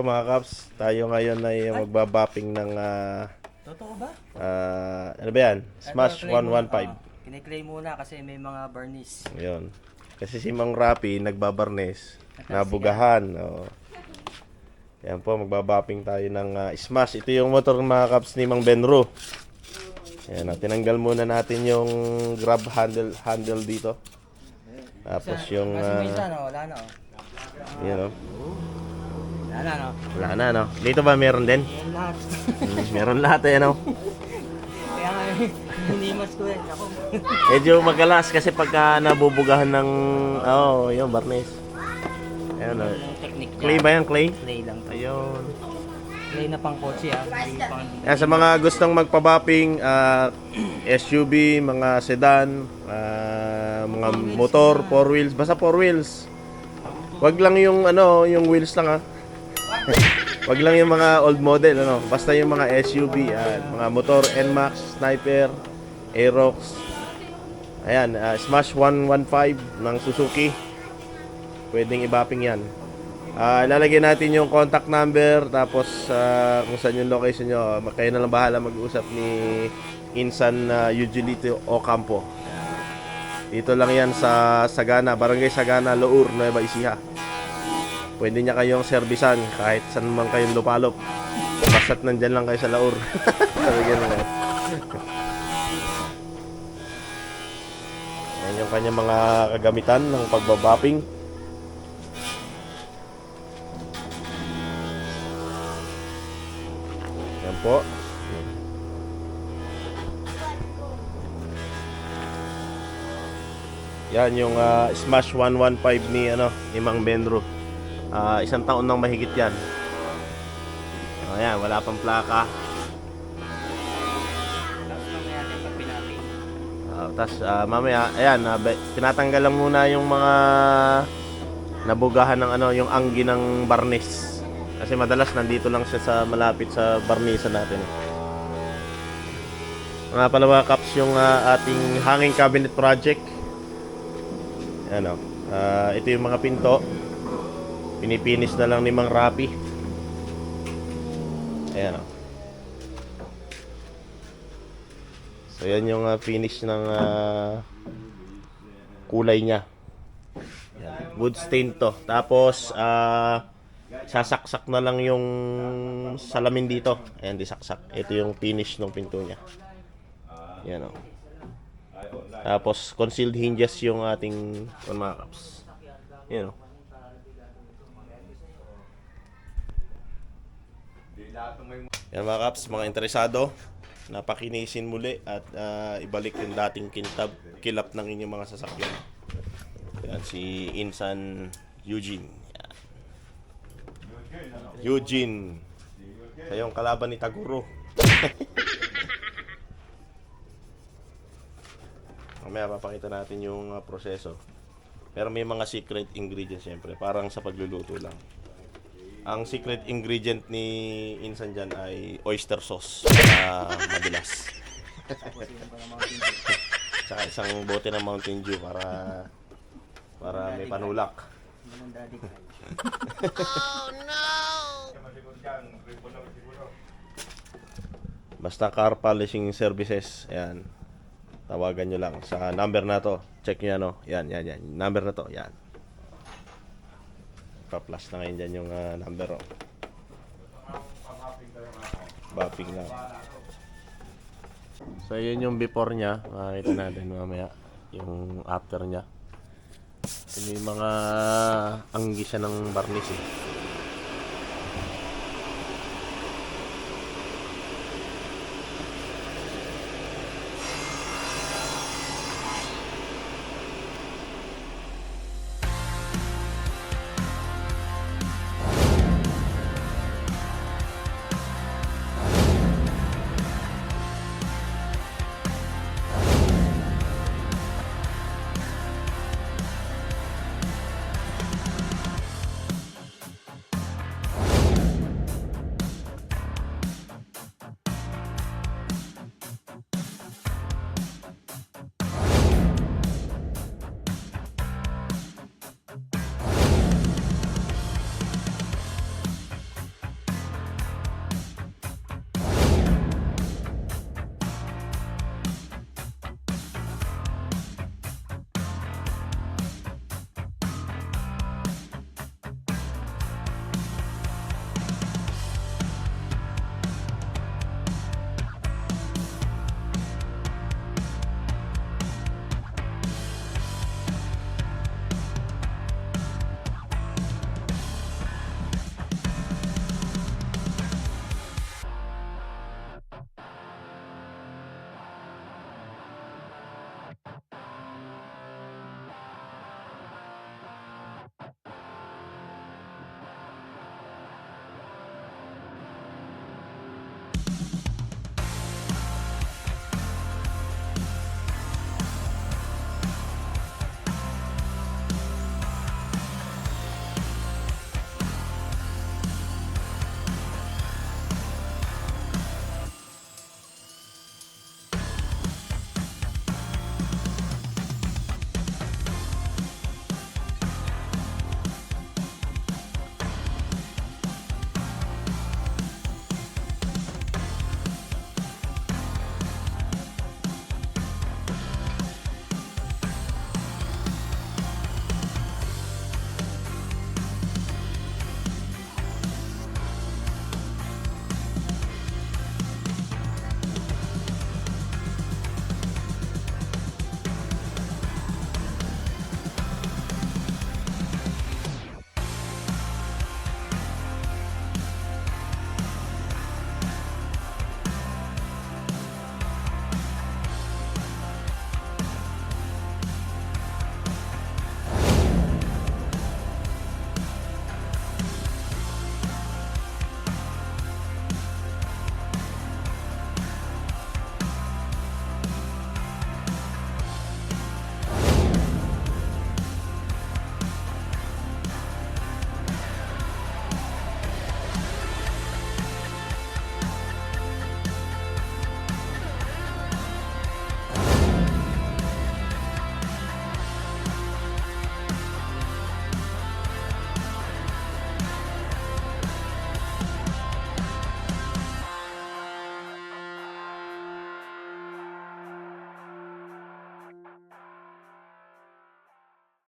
mga Kaps, tayo ngayon ay magbabapping ng Totoo ba? ano ba yan? Smash 115. Kiniklaim muna kasi may mga barniz. Yun. Kasi si Mang Rapi nagbabarnes, nabugahan. Oh. Yan po, magbabapping tayo ng Smash. Ito yung motor mga Kaps ni Mang Benro. Yan, tinanggal muna natin yung grab handle dito. Tapos yung wala na yun, Wala na wala na, no? Dito ba meron din? Yan lahat. Meron lahat, no? Kaya nga hinimas ko yan. Ako. Medyo magalas kasi pagka nabubugahan ng yung barnes. Ayun, no? Yung technique niya. Clay ba yan? Clay? Clay lang to. Ayun. Clay na pang kotse Clay pang... Yan, sa mga gustong magpabapping, SUV, mga sedan, mga motor, 4 wheels, basta 4 wheels. Wag lang yung yung wheels lang Wag lang yung mga old model basta yung mga SUV, mga motor, NMAX, Sniper, Aerox. Ayan, Smash 115 ng Suzuki. Pwedeng i-bapping yan. Ilalagay natin yung contact number, tapos kung saan yung location nyo, kayo na lang bahala mag-usap ni Insan Eugenito Ocampo. Dito lang yan sa Sagana, Barangay Sagana, Lour, Nueva Ecija. Pwede niya kayong servisan kahit saan man kayong lupalop. Basta't nandyan lang kayo sa Lour. Sabi ganun. Yan yung kanyang mga kagamitan ng pagbabapping. Yan po. Yan yung Smash 115 ni Mang Benro. 1 taon nang mahigit yan. Ayan, wala pang plaka. Tapos mamaya, ayan, tinatanggal lang muna yung mga nabugahan ng yung anggi ng barnis. Kasi madalas nandito lang siya sa malapit sa barnisan natin. Mga pala mga Kaps, yung ating hanging cabinet project. Ayan, ito yung mga pinto. Pinipinis na lang ni Mang Rapi. Ayan, So yan yung finish ng kulay niya. Ayan. Wood stain to. Tapos sasaksak na lang yung salamin dito. Ayan, disaksak. Ito yung finish ng pinto niya. Ayan, Tapos concealed hinges yung ating mga Kaps. Ayan, Yan mga Kaps, mga interesado, napakinisin muli at ibalik yung dating kilap ng inyong mga sasakyan. Yan, si Insan Eugene. Yan. Eugene. Siya yung kalaban ni Taguro. Mamaya papakita natin yung proseso. Pero may mga secret ingredients syempre, parang sa pagluluto lang. Ang secret ingredient ni Insan dyan ay oyster sauce na madalas. Tsaka isang bote ng Mountain Dew para may panulak. Oh no! Basta car polishing services, ayan. Tawagan nyo lang sa number na to. Check nyo yan. Number na to, yan. Pa-plus na ngayon dyan yung number. Bapping lang. So yun yung before nya. Makikita natin mamaya yung after nya. Yung mga anggi siya ng barnis